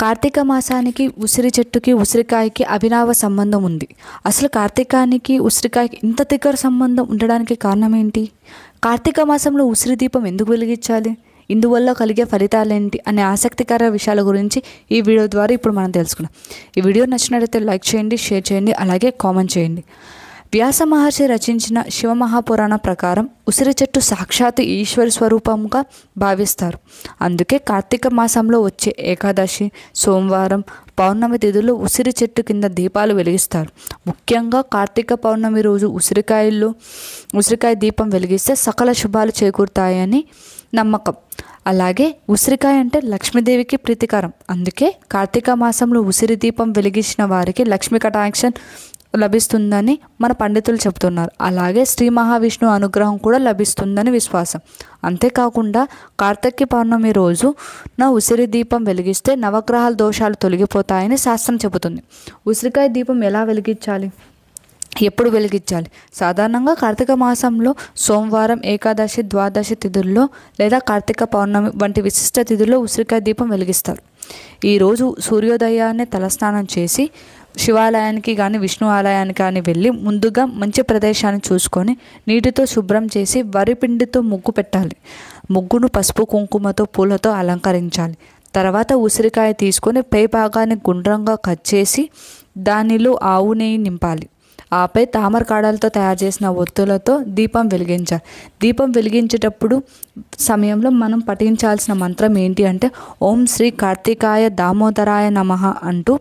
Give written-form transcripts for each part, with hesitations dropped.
కార్తీక మాసానికి ఉసిరి చెట్టుకి ఉసిరికాయకి అవినావ సంబంధం ఉంది. అసలు కార్తీకానికి ఉసిరికాయకి ఇంత దగ్గర సంబంధం ఉండడానికి కారణం ఏంటి? కార్తీక మాసంలో ఉసిరి దీపం ఎందుకు వెలిగించాలి? ఇందువల్ల కలిగే ఫలితాలేంటి అనే ఆసక్తికర విషయాల గురించి ఈ వీడియో ద్వారా ఇప్పుడు మనం తెలుసుకుందాం. ఈ వీడియో నచ్చినట్లయితే లైక్ చేయండి, షేర్ చేయండి, అలాగే కామెంట్ చేయండి. వ్యాస మహర్షి రచించిన శివమహాపురాణ ప్రకారం ఉసిరి చెట్టు సాక్షాత్ ఈశ్వర స్వరూపంగా భావిస్తారు. అందుకే కార్తీక మాసంలో వచ్చే ఏకాదశి, సోమవారం, పౌర్ణమి తిథుల్లో ఉసిరి చెట్టు కింద దీపాలు వెలిగిస్తారు. ముఖ్యంగా కార్తీక పౌర్ణమి రోజు ఉసిరికాయ దీపం వెలిగిస్తే సకల శుభాలు చేకూరుతాయని నమ్మకం. అలాగే ఉసిరికాయ అంటే లక్ష్మీదేవికి ప్రీతికరం. అందుకే కార్తీక మాసంలో ఉసిరి దీపం వెలిగించిన వారికి లక్ష్మీ కటాక్షం లభిస్తుందని మన పండితులు చెబుతున్నారు. అలాగే శ్రీ మహావిష్ణు అనుగ్రహం కూడా లభిస్తుందని విశ్వాసం. అంతేకాకుండా కార్తీక పౌర్ణమి రోజు ఉసిరి దీపం వెలిగిస్తే నవగ్రహాల దోషాలు తొలగిపోతాయని శాస్త్రం చెబుతుంది. ఉసిరికాయ దీపం ఎలా వెలిగించాలి, ఎప్పుడు వెలిగించాలి? సాధారణంగా కార్తీక మాసంలో సోమవారం, ఏకాదశి, ద్వాదశి తిథుల్లో లేదా కార్తీక పౌర్ణమి వంటి విశిష్ట తిథుల్లో ఉసిరికాయ దీపం వెలిగిస్తారు. ఈరోజు సూర్యోదయాన్నే తలస్నానం చేసి శివాలయానికి కానీ విష్ణు ఆలయానికి కానీ వెళ్ళి ముందుగా మంచి ప్రదేశాన్ని చూసుకొని నీటితో శుభ్రం చేసి వరి పిండితో ముగ్గు పెట్టాలి. ముగ్గును పసుపు, కుంకుమతో, పూలతో అలంకరించాలి. తర్వాత ఉసిరికాయ తీసుకొని పై భాగాన్ని గుండ్రంగా కట్ చేసి దానిలో ఆవు నెయ్యి నింపాలి. ఆపై తామర కాడలతో తయారు చేసిన ఒత్తులతో దీపం వెలిగించాలి. దీపం వెలిగించేటప్పుడు సమయంలో మనం పఠించాల్సిన మంత్రం ఏంటి అంటే ఓం శ్రీ కార్తికాయ దామోదరాయ నమః అంటూ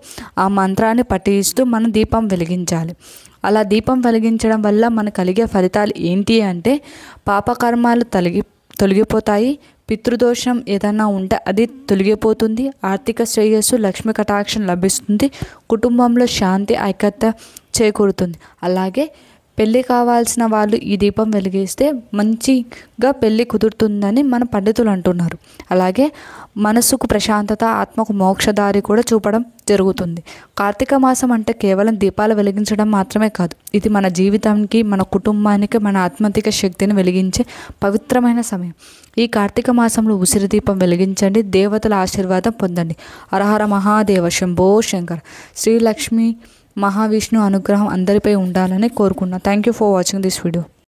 ఆ మంత్రాన్ని పఠిస్తూ మనం దీపం వెలిగించాలి. అలా దీపం వెలిగించడం వల్ల మనకు కలిగే ఫలితాలు ఏంటి అంటే పాపకర్మాలు తొలగిపోతాయి, పితృదోషం ఏదైనా ఉంటే అది తొలగిపోతుంది, ఆర్థిక శ్రేయస్సు, లక్ష్మీ కటాక్షం లభిస్తుంది, కుటుంబంలో శాంతి, ఐక్యత చేకూరుతుంది. అలాగే పెళ్ళి కావాల్సిన వాళ్ళు ఈ దీపం వెలిగిస్తే మంచిగా పెళ్ళి కుదురుతుందని మన పండితులు అంటున్నారు. అలాగే మనసుకు ప్రశాంతత, ఆత్మకు మోక్షదారి కూడా చూపడం జరుగుతుంది. కార్తీక మాసం అంటే కేవలం దీపాలు వెలిగించడం మాత్రమే కాదు, ఇది మన జీవితానికి, మన కుటుంబానికి, మన ఆత్మతిక శక్తిని వెలిగించే పవిత్రమైన సమయం. ఈ కార్తీక మాసంలో ఉసిరి దీపం వెలిగించండి, దేవతల ఆశీర్వాదం పొందండి. హరహర మహాదేవ, శంభో శంకర్. శ్రీలక్ష్మి మహావిష్ణు అనుగ్రహం అందరిపై ఉండాలని కోరుకున్నా. Thank you for watching this video.